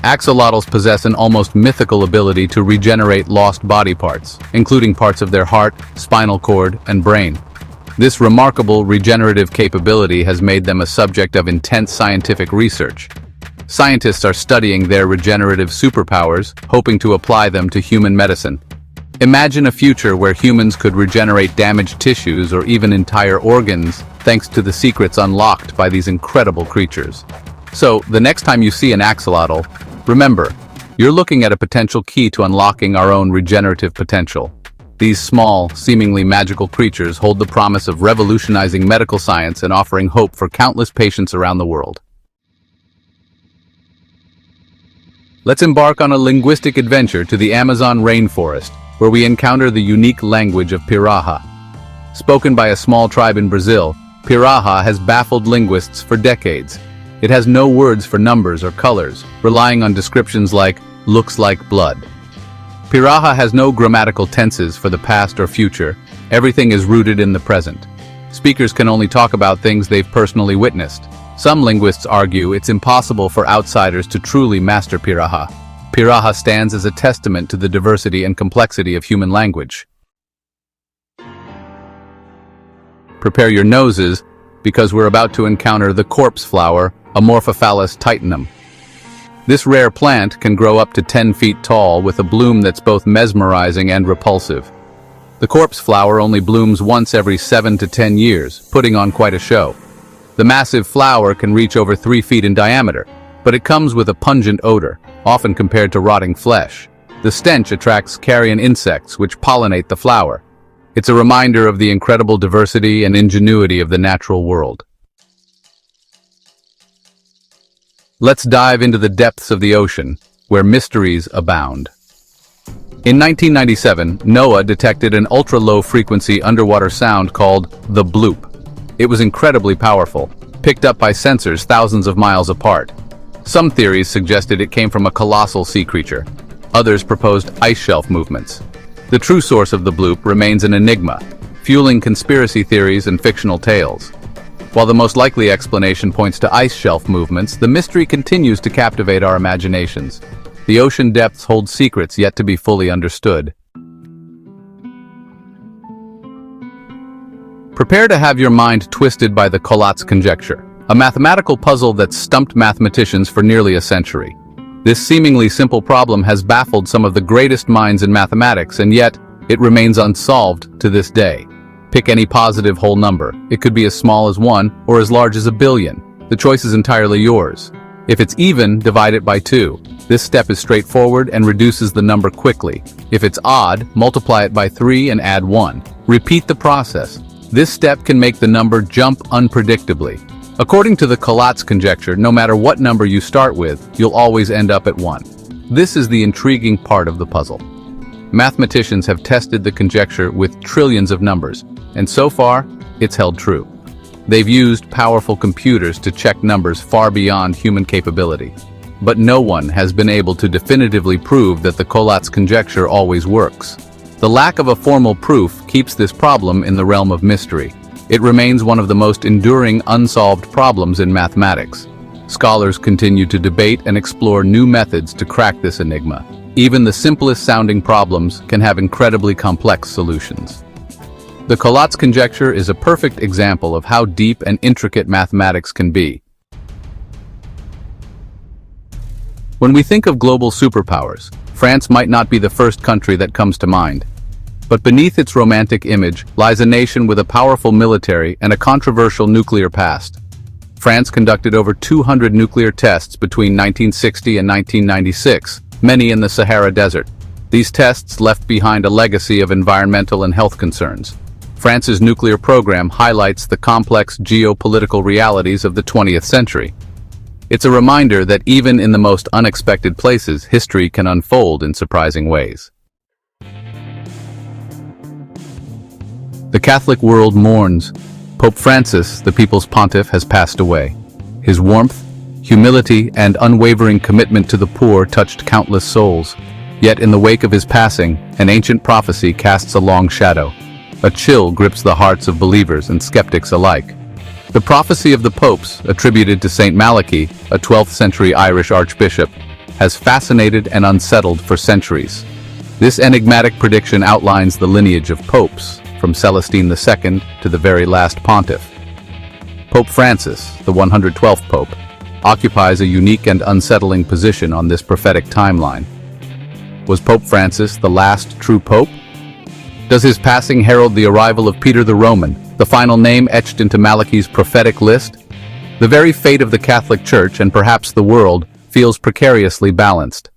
Axolotls possess an almost mythical ability to regenerate lost body parts, including parts of their heart, spinal cord, and brain. This remarkable regenerative capability has made them a subject of intense scientific research. Scientists are studying their regenerative superpowers, hoping to apply them to human medicine. Imagine a future where humans could regenerate damaged tissues or even entire organs, thanks to the secrets unlocked by these incredible creatures. So, the next time you see an axolotl, remember, you're looking at a potential key to unlocking our own regenerative potential. These small, seemingly magical creatures hold the promise of revolutionizing medical science and offering hope for countless patients around the world. Let's embark on a linguistic adventure to the Amazon rainforest, where we encounter the unique language of Piraha. Spoken by a small tribe in Brazil, Piraha has baffled linguists for decades. It has no words for numbers or colors, relying on descriptions like, looks like blood. Piraha has no grammatical tenses for the past or future. Everything is rooted in the present. Speakers can only talk about things they've personally witnessed. Some linguists argue it's impossible for outsiders to truly master Piraha. Piraha stands as a testament to the diversity and complexity of human language. Prepare your noses, because we're about to encounter the corpse flower, Amorphophallus titanum. This rare plant can grow up to 10 feet tall with a bloom that's both mesmerizing and repulsive. The corpse flower only blooms once every 7 to 10 years, putting on quite a show. The massive flower can reach over 3 feet in diameter, but it comes with a pungent odor, often compared to rotting flesh. The stench attracts carrion insects which pollinate the flower. It's a reminder of the incredible diversity and ingenuity of the natural world. Let's dive into the depths of the ocean, where mysteries abound. In 1997, NOAA detected an ultra-low frequency underwater sound called the bloop. It was incredibly powerful, picked up by sensors thousands of miles apart. Some theories suggested it came from a colossal sea creature. Others proposed ice shelf movements. The true source of the bloop remains an enigma, fueling conspiracy theories and fictional tales. While the most likely explanation points to ice shelf movements, the mystery continues to captivate our imaginations. The ocean depths hold secrets yet to be fully understood. Prepare to have your mind twisted by the koalas conjecture, a mathematical puzzle that stumped mathematicians for nearly a century. This seemingly simple problem has baffled some of the greatest minds in mathematics, and yet it remains unsolved to this day. Pick any positive whole number. It could be as small as 1 or as large as 1 billion. The choice is entirely yours. If it's even, divide it by 2. This step is straightforward and reduces the number quickly. If it's odd, multiply it by 3 and add 1. Repeat the process. This step can make the number jump unpredictably. According to the koalas conjecture, no matter what number you start with, you'll always end up at 1. This is the intriguing part of the puzzle. Mathematicians have tested the conjecture with trillions of numbers, and so far, it's held true. They've used powerful computers to check numbers far beyond human capability. But no one has been able to definitively prove that the koalas conjecture always works. The lack of a formal proof keeps this problem in the realm of mystery. It remains one of the most enduring unsolved problems in mathematics. Scholars continue to debate and explore new methods to crack this enigma. Even the simplest sounding problems can have incredibly complex solutions. The koalas conjecture is a perfect example of how deep and intricate mathematics can be. When we think of global superpowers, France might not be the first country that comes to mind. But beneath its romantic image lies a nation with a powerful military and a controversial nuclear past. France conducted over 200 nuclear tests between 1960 and 1996, many in the Sahara Desert. These tests left behind a legacy of environmental and health concerns. France's nuclear program highlights the complex geopolitical realities of the 20th century. It's a reminder that even in the most unexpected places, history can unfold in surprising ways. The Catholic world mourns. Pope Francis, the people's pontiff, has passed away. His warmth, humility, and unwavering commitment to the poor touched countless souls. Yet in the wake of his passing, an ancient prophecy casts a long shadow. A chill grips the hearts of believers and skeptics alike. The prophecy of the popes, attributed to Saint Malachy, a 12th century Irish archbishop, has fascinated and unsettled for centuries. This enigmatic prediction outlines the lineage of popes, from Celestine II to the very last pontiff. Pope Francis, the 112th pope, occupies a unique and unsettling position on this prophetic timeline. Was Pope Francis the last true pope? Does his passing herald the arrival of Peter the Roman, the final name etched into Malachy's prophetic list? The very fate of the Catholic Church, and perhaps the world, feels precariously balanced.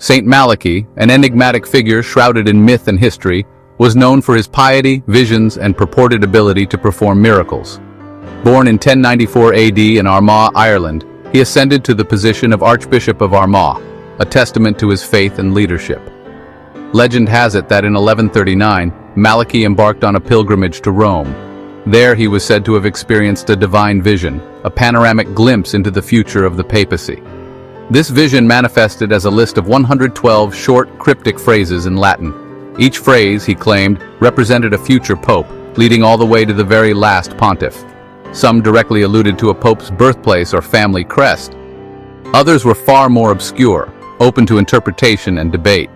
Saint Malachy, an enigmatic figure shrouded in myth and history, was known for his piety, visions, and purported ability to perform miracles. Born in 1094 AD in Armagh, Ireland, he ascended to the position of Archbishop of Armagh, a testament to his faith and leadership. Legend has it that in 1139, Malachy embarked on a pilgrimage to Rome. There he was said to have experienced a divine vision, a panoramic glimpse into the future of the papacy. This vision manifested as a list of 112 short, cryptic phrases in Latin. Each phrase, he claimed, represented a future pope, leading all the way to the very last pontiff. Some directly alluded to a pope's birthplace or family crest. Others were far more obscure, open to interpretation and debate.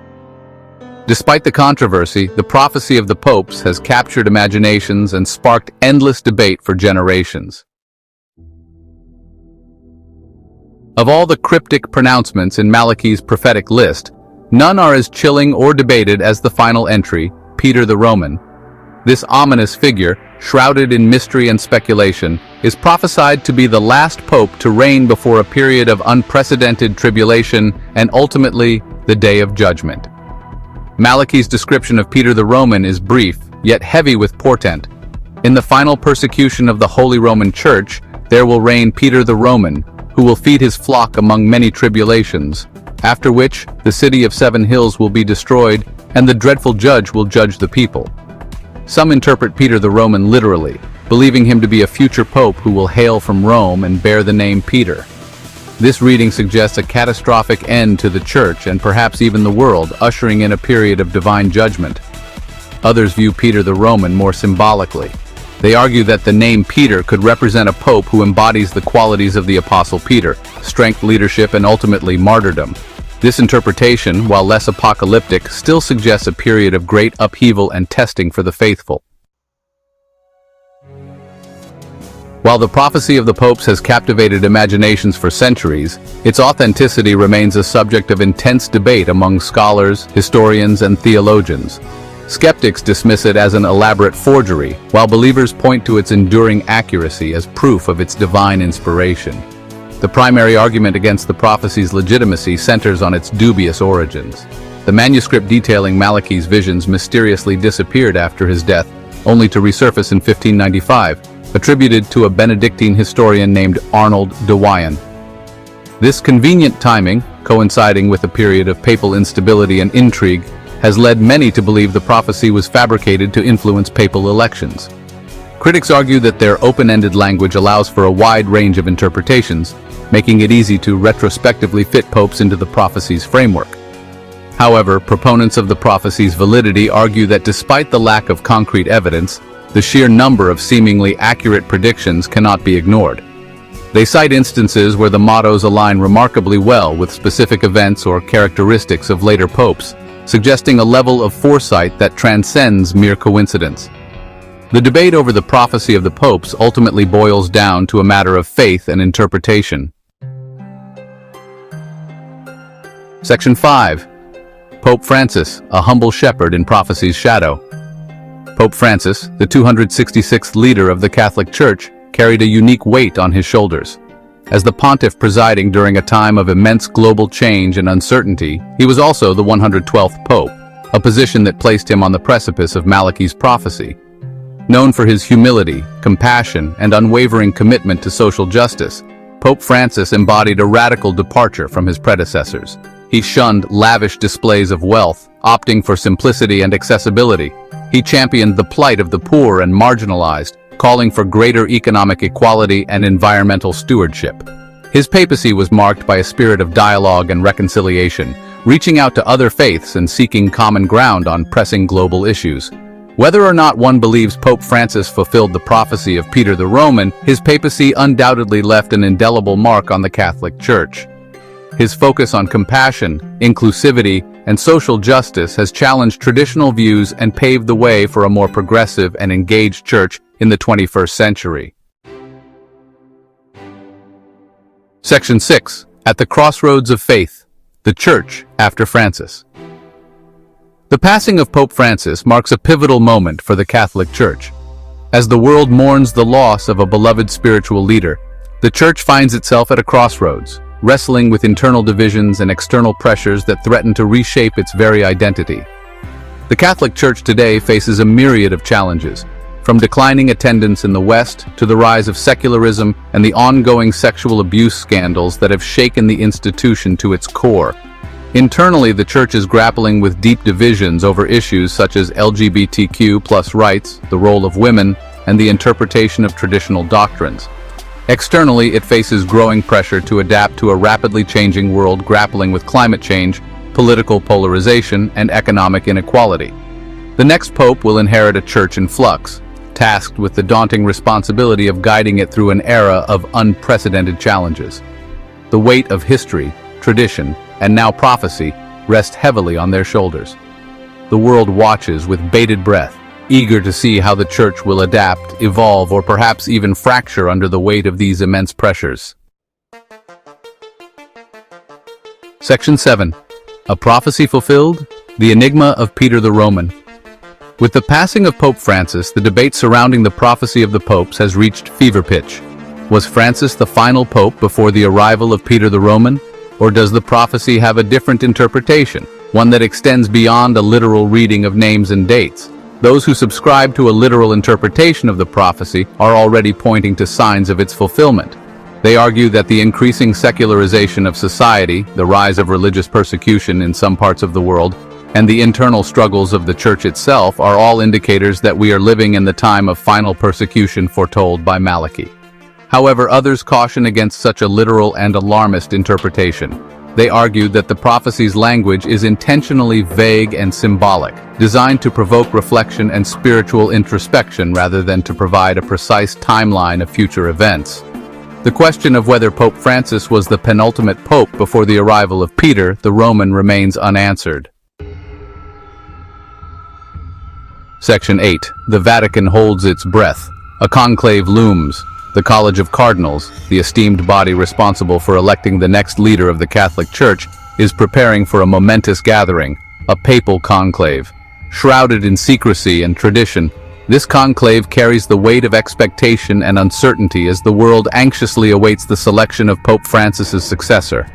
Despite the controversy, the prophecy of the popes has captured imaginations and sparked endless debate for generations. Of all the cryptic pronouncements in Malachi's prophetic list, none are as chilling or debated as the final entry, Peter the Roman. This ominous figure, shrouded in mystery and speculation, is prophesied to be the last pope to reign before a period of unprecedented tribulation and ultimately the Day of Judgment. Malachi's description of Peter the Roman is brief, yet heavy with portent. In the final persecution of the Holy Roman Church, there will reign Peter the Roman, who will feed his flock among many tribulations, after which the city of 7 hills will be destroyed and the dreadful judge will judge the people. Some interpret Peter the Roman literally, believing him to be a future pope who will hail from Rome and bear the name Peter. This reading suggests a catastrophic end to the church and perhaps even the world, ushering in a period of divine judgment. Others view Peter the Roman more symbolically. They argue that the name Peter could represent a pope who embodies the qualities of the Apostle Peter: strength, leadership, and ultimately martyrdom. This interpretation, while less apocalyptic, still suggests a period of great upheaval and testing for the faithful. While the prophecy of the popes has captivated imaginations for centuries, its authenticity remains a subject of intense debate among scholars, historians, and theologians. Skeptics dismiss it as an elaborate forgery, while believers point to its enduring accuracy as proof of its divine inspiration. The primary argument against the prophecy's legitimacy centers on its dubious origins. The manuscript detailing Malachi's visions mysteriously disappeared after his death, only to resurface in 1595, attributed to a Benedictine historian named Arnold de Wyan. This convenient timing, coinciding with a period of papal instability and intrigue, has led many to believe the prophecy was fabricated to influence papal elections. Critics argue that their open-ended language allows for a wide range of interpretations, making it easy to retrospectively fit popes into the prophecy's framework. However, proponents of the prophecy's validity argue that despite the lack of concrete evidence, the sheer number of seemingly accurate predictions cannot be ignored. They cite instances where the mottos align remarkably well with specific events or characteristics of later popes, suggesting a level of foresight that transcends mere coincidence. The debate over the prophecy of the popes ultimately boils down to a matter of faith and interpretation. Section 5. Pope Francis, a humble shepherd in prophecy's shadow. Pope Francis, the 266th leader of the Catholic Church, carried a unique weight on his shoulders. As the pontiff presiding during a time of immense global change and uncertainty, he was also the 112th pope, a position that placed him on the precipice of Malachi's prophecy. Known for his humility, compassion, and unwavering commitment to social justice, Pope Francis embodied a radical departure from his predecessors. He shunned lavish displays of wealth, opting for simplicity and accessibility. He championed the plight of the poor and marginalized, calling for greater economic equality and environmental stewardship. His papacy was marked by a spirit of dialogue and reconciliation, reaching out to other faiths and seeking common ground on pressing global issues. Whether or not one believes Pope Francis fulfilled the prophecy of Peter the Roman, his papacy undoubtedly left an indelible mark on the Catholic Church. His focus on compassion, inclusivity, and social justice has challenged traditional views and paved the way for a more progressive and engaged church in the 21st century. Section 6. At the Crossroads of Faith. The Church after Francis. The passing of Pope Francis marks a pivotal moment for the Catholic Church. As the world mourns the loss of a beloved spiritual leader, the Church finds itself at a crossroads, wrestling with internal divisions and external pressures that threaten to reshape its very identity. The Catholic Church today faces a myriad of challenges, from declining attendance in the West to the rise of secularism and the ongoing sexual abuse scandals that have shaken the institution to its core. Internally, the Church is grappling with deep divisions over issues such as LGBTQ+ rights, the role of women, and the interpretation of traditional doctrines. Externally, it faces growing pressure to adapt to a rapidly changing world grappling with climate change, political polarization, and economic inequality. The next pope will inherit a church in flux, tasked with the daunting responsibility of guiding it through an era of unprecedented challenges. The weight of history, tradition, and now prophecy rest heavily on their shoulders. The world watches with bated breath, eager to see how the church will adapt, evolve, or perhaps even fracture under the weight of these immense pressures. Section 7. A prophecy fulfilled? The enigma of Peter the Roman. With the passing of Pope Francis, the debate surrounding the prophecy of the popes has reached fever pitch. Was Francis the final pope before the arrival of Peter the Roman? Or does the prophecy have a different interpretation, one that extends beyond a literal reading of names and dates? Those who subscribe to a literal interpretation of the prophecy are already pointing to signs of its fulfillment. They argue that the increasing secularization of society, the rise of religious persecution in some parts of the world, and the internal struggles of the church itself are all indicators that we are living in the time of final persecution foretold by Malachi. However, others caution against such a literal and alarmist interpretation. They argue that the prophecy's language is intentionally vague and symbolic, designed to provoke reflection and spiritual introspection rather than to provide a precise timeline of future events. The question of whether Pope Francis was the penultimate pope before the arrival of Peter the Roman remains unanswered. Section 8. The Vatican holds its breath. A conclave looms. The College of Cardinals, the esteemed body responsible for electing the next leader of the Catholic Church, is preparing for a momentous gathering, a papal conclave. Shrouded in secrecy and tradition, this conclave carries the weight of expectation and uncertainty as the world anxiously awaits the selection of Pope Francis's successor.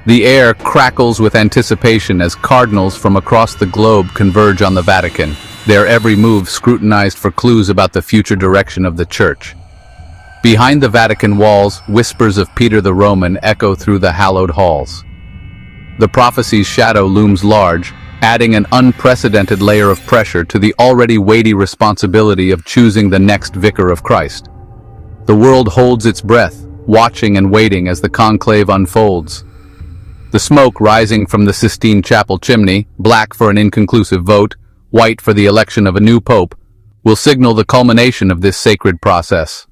The air crackles with anticipation as cardinals from across the globe converge on the Vatican, their every move scrutinized for clues about the future direction of the Church. Behind the Vatican walls, whispers of Peter the Roman echo through the hallowed halls. The prophecy's shadow looms large, adding an unprecedented layer of pressure to the already weighty responsibility of choosing the next vicar of Christ. The world holds its breath, watching and waiting as the conclave unfolds. The smoke rising from the Sistine Chapel chimney, black for an inconclusive vote, white for the election of a new pope, will signal the culmination of this sacred process.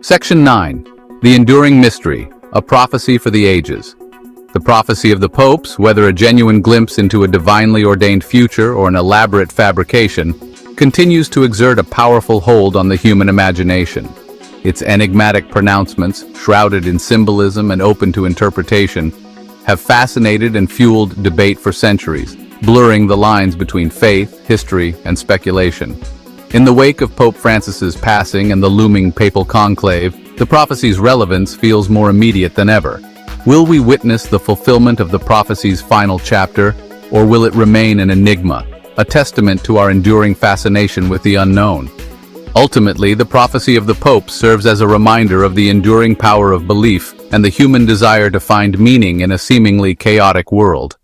Section 9. The Enduring Mystery, a Prophecy for the Ages. The prophecy of the popes, whether a genuine glimpse into a divinely ordained future or an elaborate fabrication, continues to exert a powerful hold on the human imagination. Its enigmatic pronouncements, shrouded in symbolism and open to interpretation, have fascinated and fueled debate for centuries, blurring the lines between faith, history, and speculation. In the wake of Pope Francis's passing and the looming papal conclave, the prophecy's relevance feels more immediate than ever. Will we witness the fulfillment of the prophecy's final chapter, or will it remain an enigma, a testament to our enduring fascination with the unknown? Ultimately, the prophecy of the Pope serves as a reminder of the enduring power of belief and the human desire to find meaning in a seemingly chaotic world.